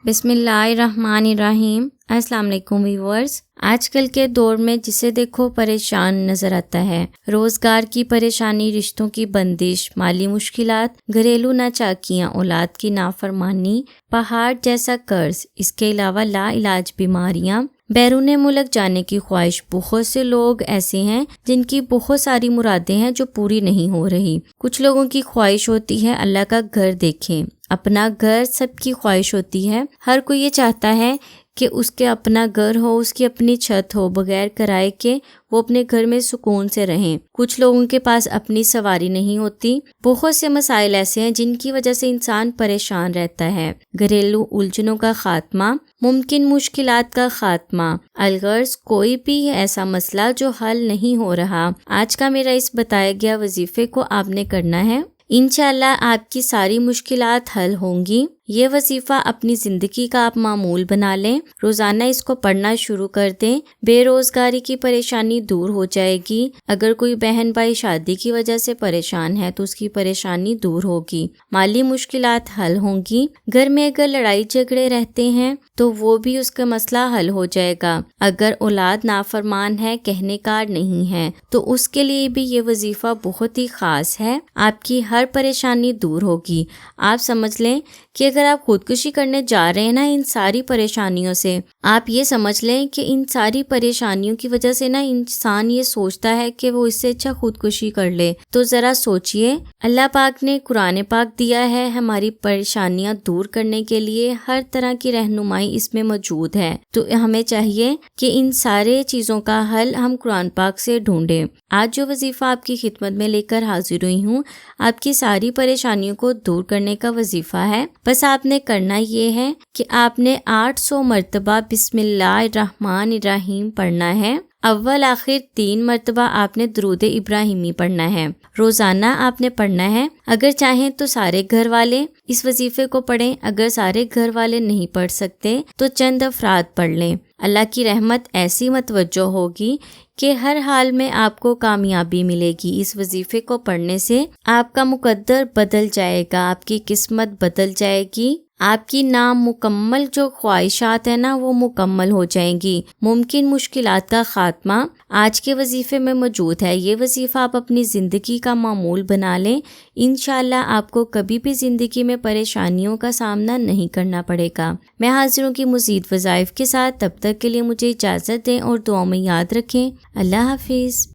بسم اللہ الرحمن الرحیم۔ السلام علیکم ویورز۔ آج کل کے دور میں جسے دیکھو پریشان نظر آتا ہے۔ روزگار کی پریشانی، رشتوں کی بندش، مالی مشکلات، گھریلو ناچاکیاں، اولاد کی نافرمانی، پہاڑ جیسا قرض، اس کے علاوہ لا علاج بیماریاں، بیرون ملک جانے کی خواہش۔ بہت سے لوگ ایسے ہیں جن کی بہت ساری مرادیں ہیں جو پوری نہیں ہو رہی۔ کچھ لوگوں کی خواہش ہوتی ہے اللہ کا گھر دیکھیں، اپنا گھر سب کی خواہش ہوتی ہے۔ ہر کوئی یہ چاہتا ہے کہ اس کے اپنا گھر ہو، اس کی اپنی چھت ہو، بغیر کرائے کے وہ اپنے گھر میں سکون سے رہیں۔ کچھ لوگوں کے پاس اپنی سواری نہیں ہوتی۔ بہت سے مسائل ایسے ہیں جن کی وجہ سے انسان پریشان رہتا ہے۔ گھریلو الجھنوں کا خاتمہ، ممکن مشکلات کا خاتمہ، الغرض کوئی بھی ایسا مسئلہ جو حل نہیں ہو رہا۔ آج کا میرا اس بتائے گیا وظیفے کو آپ نے کرنا ہے، انشاءاللہ آپ کی ساری مشکلات حل ہوں گی۔ یہ وظیفہ اپنی زندگی کا آپ معمول بنا لیں، روزانہ اس کو پڑھنا شروع کر دیں، بے روزگاری کی پریشانی دور ہو جائے گی۔ اگر کوئی بہن بھائی شادی کی وجہ سے پریشان ہے تو اس کی پریشانی دور ہوگی، مالی مشکلات حل ہوں گی۔ گھر میں اگر لڑائی جھگڑے رہتے ہیں تو وہ بھی اس کا مسئلہ حل ہو جائے گا۔ اگر اولاد نافرمان ہے، کہنے کار نہیں ہے، تو اس کے لیے بھی یہ وظیفہ بہت ہی خاص ہے۔ آپ کی ہر پریشانی دور ہوگی۔ آپ سمجھ لیں کہ اگر آپ خودکشی کرنے جا رہے ہیں نا ان ساری پریشانیوں سے، آپ یہ سمجھ لیں کہ ان ساری پریشانیوں کی وجہ سے نا انسان یہ سوچتا ہے کہ وہ اس سے اچھا خودکشی کر لے۔ تو ذرا سوچئے، اللہ پاک نے قرآن پاک دیا ہے ہماری پریشانیاں دور کرنے کے لیے، ہر طرح کی رہنمائی اس میں موجود ہے۔ تو ہمیں چاہیے کہ ان سارے چیزوں کا حل ہم قرآن پاک سے ڈھونڈیں۔ آج جو وظیفہ آپ کی خدمت میں لے کر حاضر ہوئی ہوں، آپ کی ساری پریشانیوں کو دور کرنے کا وظیفہ ہے۔ بس آپ نے کرنا یہ ہے کہ آپ نے 800 مرتبہ بسم اللہ الرحمن الرحیم پڑھنا ہے۔ اول آخر 3 مرتبہ آپ نے درود ابراہیمی پڑھنا ہے۔ روزانہ آپ نے پڑھنا ہے۔ اگر چاہیں تو سارے گھر والے اس وظیفے کو پڑھیں، اگر سارے گھر والے نہیں پڑھ سکتے تو چند افراد پڑھ لیں۔ اللہ کی رحمت ایسی متوجہ ہوگی کہ ہر حال میں آپ کو کامیابی ملے گی۔ اس وظیفے کو پڑھنے سے آپ کا مقدر بدل جائے گا، آپ کی قسمت بدل جائے گی، آپ کی نامکمل جو خواہشات ہیں نا وہ مکمل ہو جائیں گی۔ ممکن مشکلات کا خاتمہ آج کے وظیفے میں موجود ہے۔ یہ وظیفہ آپ اپنی زندگی کا معمول بنا لیں، انشاءاللہ آپ کو کبھی بھی زندگی میں پریشانیوں کا سامنا نہیں کرنا پڑے گا۔ میں حاضر ہوں کی مزید وظائف کے ساتھ، تب تک کے لیے مجھے اجازت دیں اور دعاؤں میں یاد رکھیں۔ اللہ حافظ۔